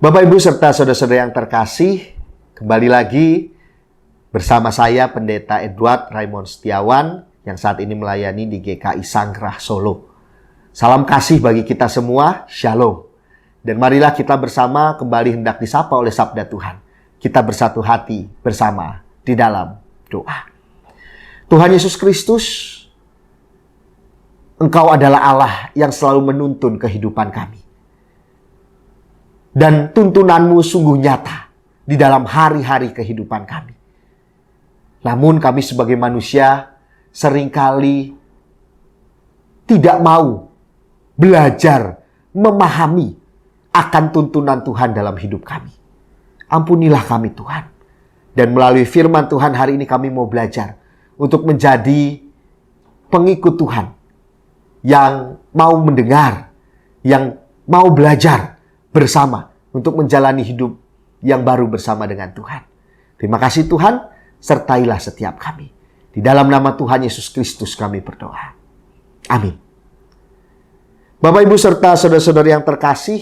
Bapak, Ibu, serta saudara-saudara yang terkasih, kembali lagi bersama saya Pendeta Edward Raymond Setiawan yang saat ini melayani di GKI Sangkrah Solo. Salam kasih bagi kita semua, Shalom. Dan marilah kita bersama kembali hendak disapa oleh sabda Tuhan. Kita bersatu hati bersama di dalam doa. Tuhan Yesus Kristus, Engkau adalah Allah yang selalu menuntun kehidupan kami. Dan tuntunanmu sungguh nyata di dalam hari-hari kehidupan kami. Namun kami sebagai manusia seringkali tidak mau belajar memahami akan tuntunan Tuhan dalam hidup kami. Ampunilah kami Tuhan. Dan melalui firman Tuhan hari ini kami mau belajar untuk menjadi pengikut Tuhan yang mau mendengar, yang mau belajar bersama untuk menjalani hidup yang baru bersama dengan Tuhan. Terima kasih Tuhan, sertailah setiap kami. Di dalam nama Tuhan Yesus Kristus kami berdoa. Amin. Bapak, Ibu, serta saudara-saudara yang terkasih,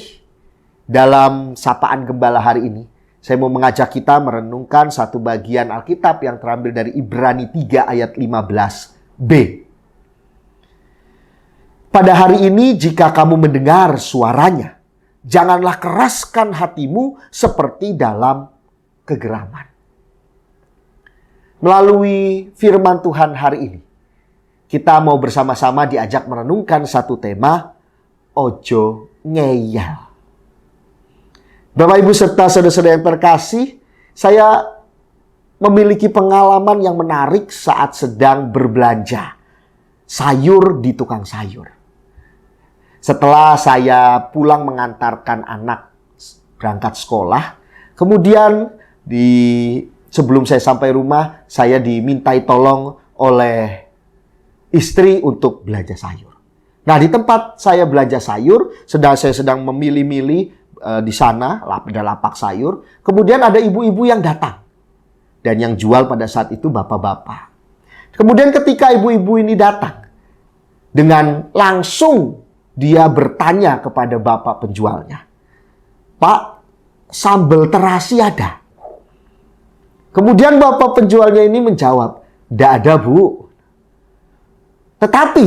dalam sapaan gembala hari ini, saya mau mengajak kita merenungkan satu bagian Alkitab yang terambil dari Ibrani 3 ayat 15b. Pada hari ini jika kamu mendengar suaranya, janganlah keraskan hatimu seperti dalam kegeraman. Melalui firman Tuhan hari ini, kita mau bersama-sama diajak merenungkan satu tema, ojo ngeyel. Bapak, Ibu, serta saudara-saudara yang terkasih, saya memiliki pengalaman yang menarik saat sedang berbelanja sayur di tukang sayur. Setelah saya pulang mengantarkan anak berangkat sekolah, kemudian sebelum saya sampai rumah, saya dimintai tolong oleh istri untuk belanja sayur. Nah, di tempat saya belanja sayur, saya sedang memilih-milih di sana, ada lapak sayur. Kemudian ada ibu-ibu yang datang. Dan yang jual pada saat itu bapak-bapak. Kemudian ketika ibu-ibu ini datang, dengan langsung dia bertanya kepada bapak penjualnya, "Pak, sambal terasi ada?" Kemudian bapak penjualnya ini menjawab, "Tidak ada, Bu." Tetapi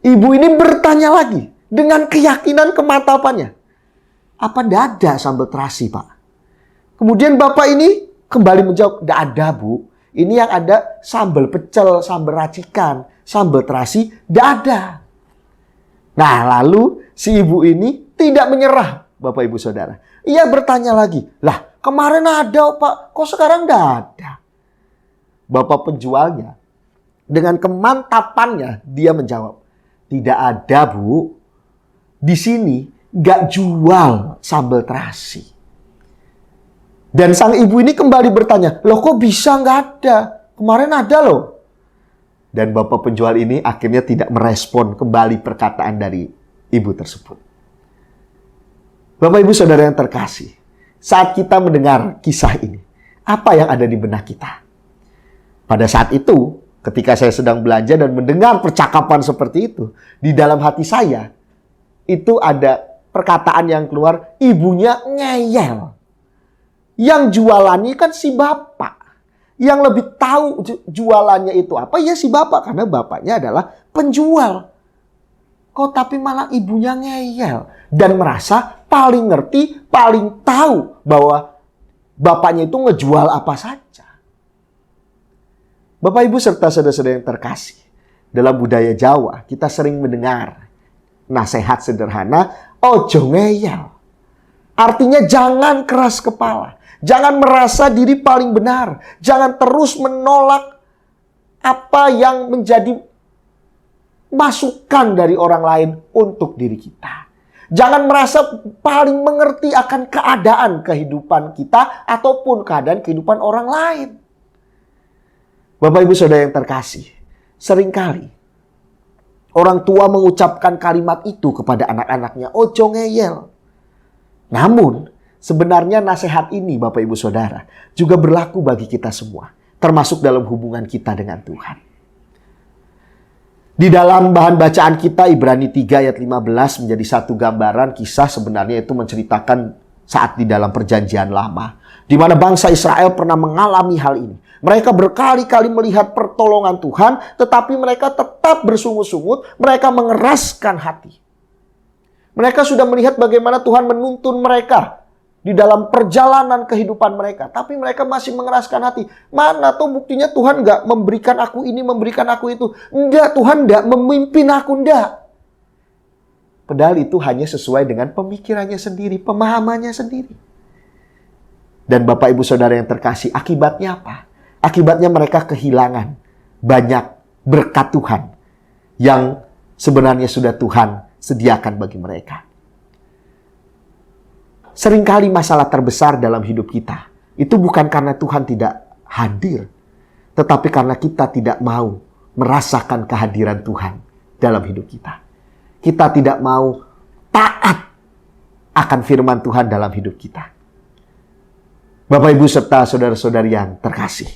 ibu ini bertanya lagi dengan keyakinan kemantapannya, "Apa tidak ada sambal terasi, Pak?" Kemudian bapak ini kembali menjawab, "Tidak ada, Bu. Ini yang ada sambal pecel, sambal racikan, sambal terasi tidak ada." Nah, lalu si ibu ini tidak menyerah, Bapak, Ibu, Saudara. Ia bertanya lagi, "Lah, kemarin ada, Pak. Kok sekarang tidak ada?" Bapak penjualnya dengan kemantapannya dia menjawab, "Tidak ada, Bu. Di sini nggak jual sambal terasi." Dan sang ibu ini kembali bertanya, "Loh, kok bisa nggak ada? Kemarin ada loh." Dan bapak penjual ini akhirnya tidak merespon kembali perkataan dari ibu tersebut. Bapak, Ibu, Saudara yang terkasih, saat kita mendengar kisah ini, apa yang ada di benak kita? Pada saat itu, ketika saya sedang belanja dan mendengar percakapan seperti itu, di dalam hati saya, itu ada perkataan yang keluar, ibunya ngeyel. Yang jualannya kan si bapak. Yang lebih tahu jualannya itu apa, ya si bapak. Karena bapaknya adalah penjual. Kok tapi malah ibunya ngeyel. Dan merasa paling ngerti, paling tahu bahwa bapaknya itu ngejual apa saja. Bapak, Ibu, serta saudara-saudara yang terkasih. Dalam budaya Jawa, kita sering mendengar nasihat sederhana, ojo ngeyel. Artinya jangan keras kepala. Jangan merasa diri paling benar. Jangan terus menolak apa yang menjadi masukan dari orang lain untuk diri kita. Jangan merasa paling mengerti akan keadaan kehidupan kita ataupun keadaan kehidupan orang lain. Bapak, Ibu, Saudara yang terkasih, seringkali orang tua mengucapkan kalimat itu kepada anak-anaknya, ojo ngeyel. Namun, sebenarnya nasihat ini, Bapak, Ibu, Saudara, juga berlaku bagi kita semua. Termasuk dalam hubungan kita dengan Tuhan. Di dalam bahan bacaan kita, Ibrani 3 ayat 15 menjadi satu gambaran kisah, sebenarnya itu menceritakan saat di dalam perjanjian lama, di mana bangsa Israel pernah mengalami hal ini. Mereka berkali-kali melihat pertolongan Tuhan, tetapi mereka tetap bersungut-sungut, mereka mengeraskan hati. Mereka sudah melihat bagaimana Tuhan menuntun mereka di dalam perjalanan kehidupan mereka, tapi mereka masih mengeraskan hati. Mana tuh buktinya Tuhan nggak memberikan aku ini, memberikan aku itu. Enggak, Tuhan nggak memimpin aku, enggak. Padahal itu hanya sesuai dengan pemikirannya sendiri, pemahamannya sendiri. Dan Bapak Ibu Saudara yang terkasih, akibatnya apa? Akibatnya mereka kehilangan banyak berkat Tuhan yang sebenarnya sudah Tuhan sediakan bagi mereka. Seringkali masalah terbesar dalam hidup kita itu bukan karena Tuhan tidak hadir, tetapi karena kita tidak mau merasakan kehadiran Tuhan dalam hidup kita. Kita tidak mau taat akan firman Tuhan dalam hidup kita. Bapak, Ibu, serta saudara-saudari yang terkasih.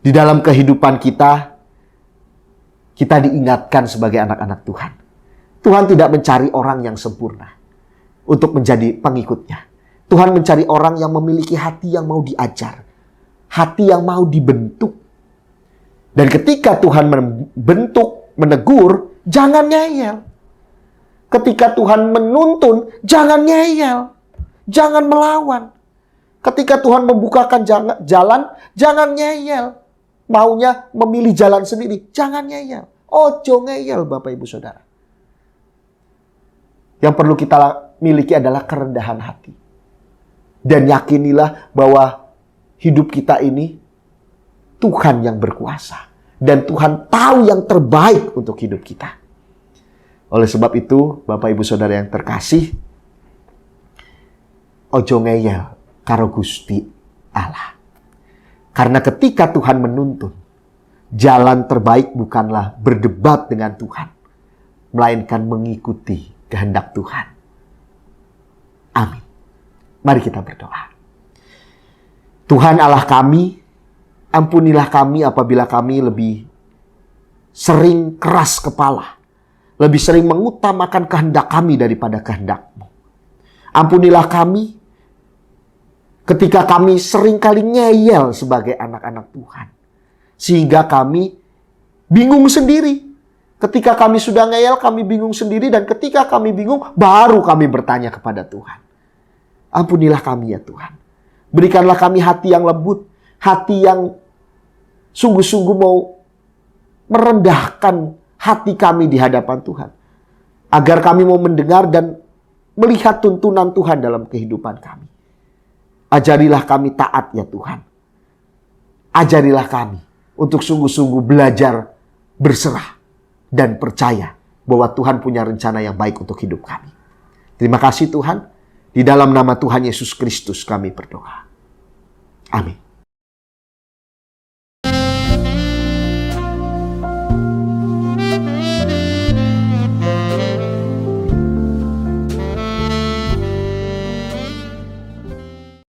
Di dalam kehidupan kita diingatkan sebagai anak-anak Tuhan. Tuhan tidak mencari orang yang sempurna untuk menjadi pengikutnya. Tuhan mencari orang yang memiliki hati yang mau diajar. Hati yang mau dibentuk. Dan ketika Tuhan membentuk, menegur, jangan ngeyel. Ketika Tuhan menuntun, jangan ngeyel. Jangan melawan. Ketika Tuhan membukakan jalan, jangan ngeyel. Maunya memilih jalan sendiri, jangan ngeyel. Ojo ngeyel, Bapak Ibu Saudara. Yang perlu kita miliki adalah kerendahan hati. Dan yakinilah bahwa hidup kita ini Tuhan yang berkuasa. Dan Tuhan tahu yang terbaik untuk hidup kita. Oleh sebab itu, Bapak Ibu Saudara yang terkasih, ojo ngeyel karo Gusti Allah. Karena ketika Tuhan menuntun, jalan terbaik bukanlah berdebat dengan Tuhan, melainkan mengikuti kehendak Tuhan. Amin. Mari kita berdoa. Tuhan Allah kami, ampunilah kami apabila kami lebih sering keras kepala, lebih sering mengutamakan kehendak kami daripada kehendak-Mu. Ampunilah kami ketika kami seringkali ngeyel sebagai anak-anak Tuhan. Sehingga kami bingung sendiri. Ketika kami sudah ngeyel, kami bingung sendiri. Dan ketika kami bingung, baru kami bertanya kepada Tuhan. Ampunilah kami ya Tuhan. Berikanlah kami hati yang lembut. Hati yang sungguh-sungguh mau merendahkan hati kami di hadapan Tuhan. Agar kami mau mendengar dan melihat tuntunan Tuhan dalam kehidupan kami. Ajarilah kami taat ya Tuhan. Ajarilah kami untuk sungguh-sungguh belajar berserah dan percaya bahwa Tuhan punya rencana yang baik untuk hidup kami. Terima kasih Tuhan. Di dalam nama Tuhan Yesus Kristus kami berdoa.